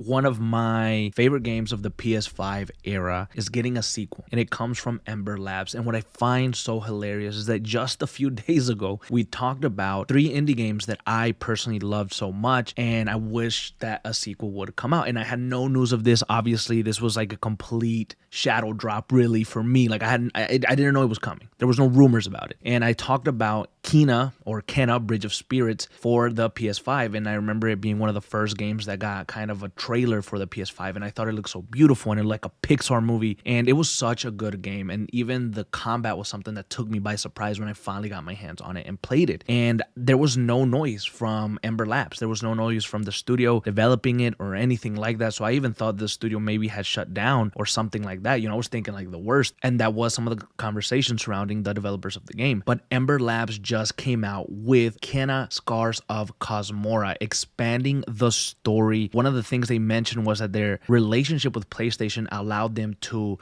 One of my favorite games of the PS5 era is getting a sequel, and it comes from Ember Labs. And what I find so hilarious is that just a few days ago, we talked about 3 indie games that I personally loved so much, and I wish that a sequel would come out. And I had no news of this. Obviously, this was like a complete shadow drop, really, for me. Like I didn't know it was coming. There was no rumors about it. And I talked about Kena, Bridge of Spirits for the PS5, and I remember it being one of the first games that got kind of a trailer for the PS5, and I thought it looked so beautiful and it like a Pixar movie, and it was such a good game. And even the combat was something that took me by surprise when I finally got my hands on it and played it. And there was no noise from Ember Labs. There was no noise from the studio developing it or anything like that. So I even thought the studio maybe had shut down or something like that. I was thinking like the worst, and that was some of the conversation surrounding the developers of the game. But Ember Labs just came out with Kena Scars of Cosmora, expanding the story. One of the things they mentioned was that their relationship with PlayStation allowed them to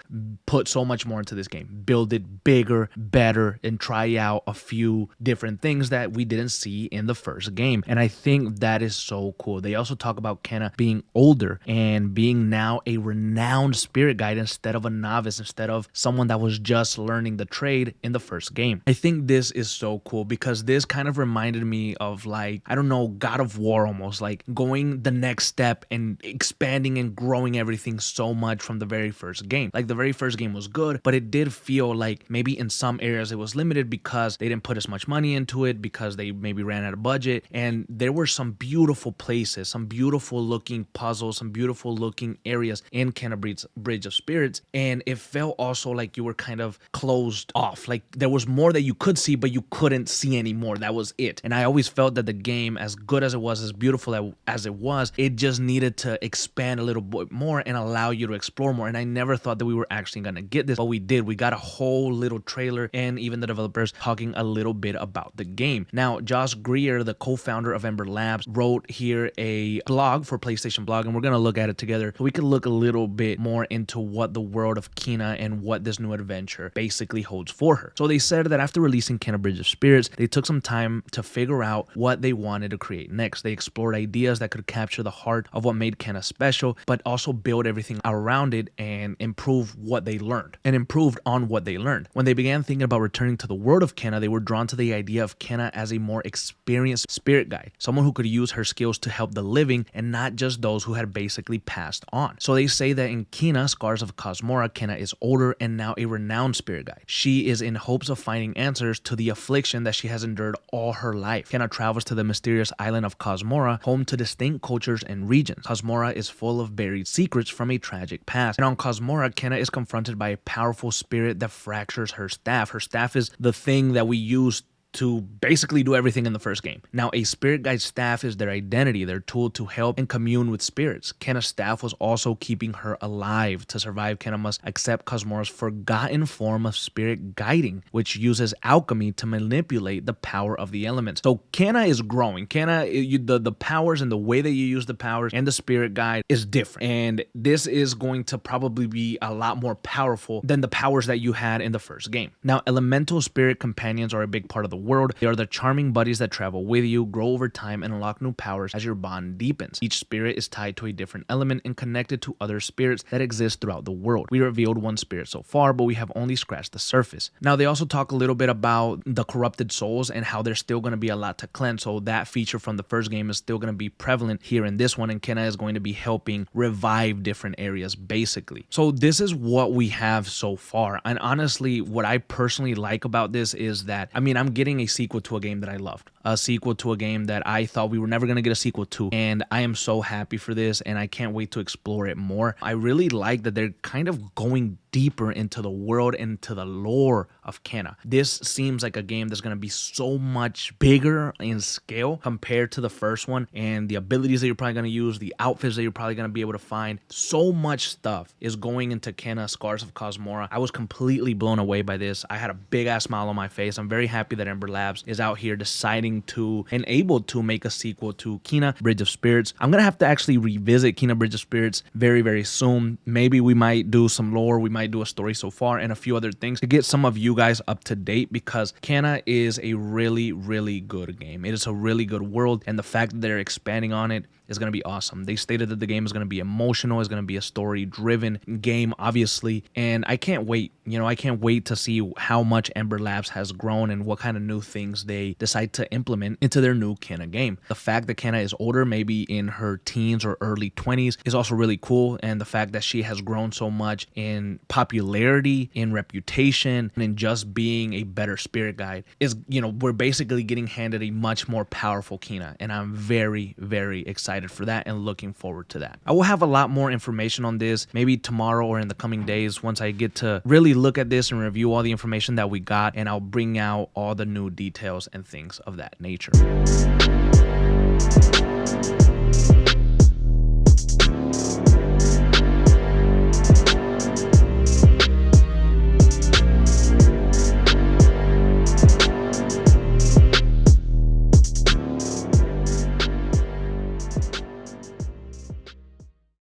put so much more into this game, build it bigger, better, and try out a few different things that we didn't see in the first game. And I think that is so cool. They also talk about Kena being older and being now a renowned spirit guide instead of a novice, instead of someone that was just learning the trade in the first game. I think this is so cool because this kind of reminded me of, like, I don't know, God of War, almost like going the next step and expanding and growing everything so much from the very first game. Like, the very first game was good, but it did feel like maybe in some areas it was limited because they didn't put as much money into it, because they maybe ran out of budget. And there were some beautiful places, some beautiful looking puzzles, some beautiful looking areas in Kena Bridge of Spirits, and it felt also like you were kind of closed off. Like, there was more that you could see, but you couldn't see anymore. That was it. And I always felt that the game, as good as it was, as beautiful as it was, it just needed to expand a little bit more and allow you to explore more. And I never thought that we were actually going to get this, but we did. We got a whole little trailer, and even the developers talking a little bit about the game. Now, Josh Greer, the co-founder of Ember Labs, wrote here a blog for PlayStation Blog, and we're going to look at it together so we can look a little bit more into what the world of Kena and what this new adventure basically holds for her. So they said that after releasing Kena Bridge of Spirits, they took some time to figure out what they wanted to create next. They explored ideas that could capture the heart of what made Kena special, but also build everything around it and improve what they learned and improved on what they learned. When they began thinking about returning to the world of Kena, they were drawn to the idea of Kena as a more experienced spirit guide, someone who could use her skills to help the living and not just those who had basically passed on. So they say that in Kena Scars of Cosmora, Kena is older and now a renowned spirit guide. She is in hopes of finding answers to the affliction that she has endured all her life. Kena travels to the mysterious island of Cosmora, home to distinct cultures and regions. Cosmora is full of buried secrets from a tragic past. And on Cosmora, Kena is confronted by a powerful spirit that fractures her staff. Her staff is the thing that we use to basically do everything in the first game. Now, a spirit guide staff is their identity, their tool to help and commune with spirits. Kena's staff was also keeping her alive. To survive, Kena must accept Cosmora's forgotten form of spirit guiding, which uses alchemy to manipulate the power of the elements. So Kena is growing. The powers and the way that you use the powers and the spirit guide is different. And this is going to probably be a lot more powerful than the powers that you had in the first game. Now, elemental spirit companions are a big part of the world. They are the charming buddies that travel with you, grow over time, and unlock new powers as your bond deepens. Each spirit is tied to a different element and connected to other spirits that exist throughout the world. We revealed one spirit so far, but we have only scratched the surface. Now, they also talk a little bit about the corrupted souls and how there's still going to be a lot to cleanse. So that feature from the first game is still going to be prevalent here in this one, and Kena is going to be helping revive different areas, basically. So this is what we have so far. And honestly, what I personally like about this is that, I'm getting a sequel to a game that I loved, a sequel to a game that I thought we were never going to get a sequel to, and I am so happy for this, and I can't wait to explore it more. I really like that they're kind of going deeper into the world and into the lore of Kena. This seems like a game that's going to be so much bigger in scale compared to the first one, and the abilities that you're probably going to use, the outfits that you're probably going to be able to find, so much stuff is going into Kena Scars of Cosmora. I was completely blown away by this. I had a big ass smile on my face. I'm very happy that Ember Labs is out here deciding to and able to make a sequel to Kena Bridge of Spirits. I'm going to have to actually revisit Kena Bridge of Spirits very, very soon. Maybe we might do some lore, we might do a story so far, and a few other things to get some of you guys up to date, because Kena is a really, really good game. It is a really good world, and the fact that they're expanding on it is going to be awesome. They stated that the game is going to be emotional, is going to be a story-driven game, obviously, and I can't wait. I can't wait to see how much Ember Labs has grown and what kind of new things they decide to implement into their new Kenna game. The fact that Kenna is older, maybe in her teens or early 20s, is also really cool, and the fact that she has grown so much in popularity, in reputation, and in just being a better spirit guide is, we're basically getting handed a much more powerful Kina, and I'm very, very excited for that and looking forward to that. I will have a lot more information on this maybe tomorrow or in the coming days once I get to really look at this and review all the information that we got, and I'll bring out all the new details and things of that nature.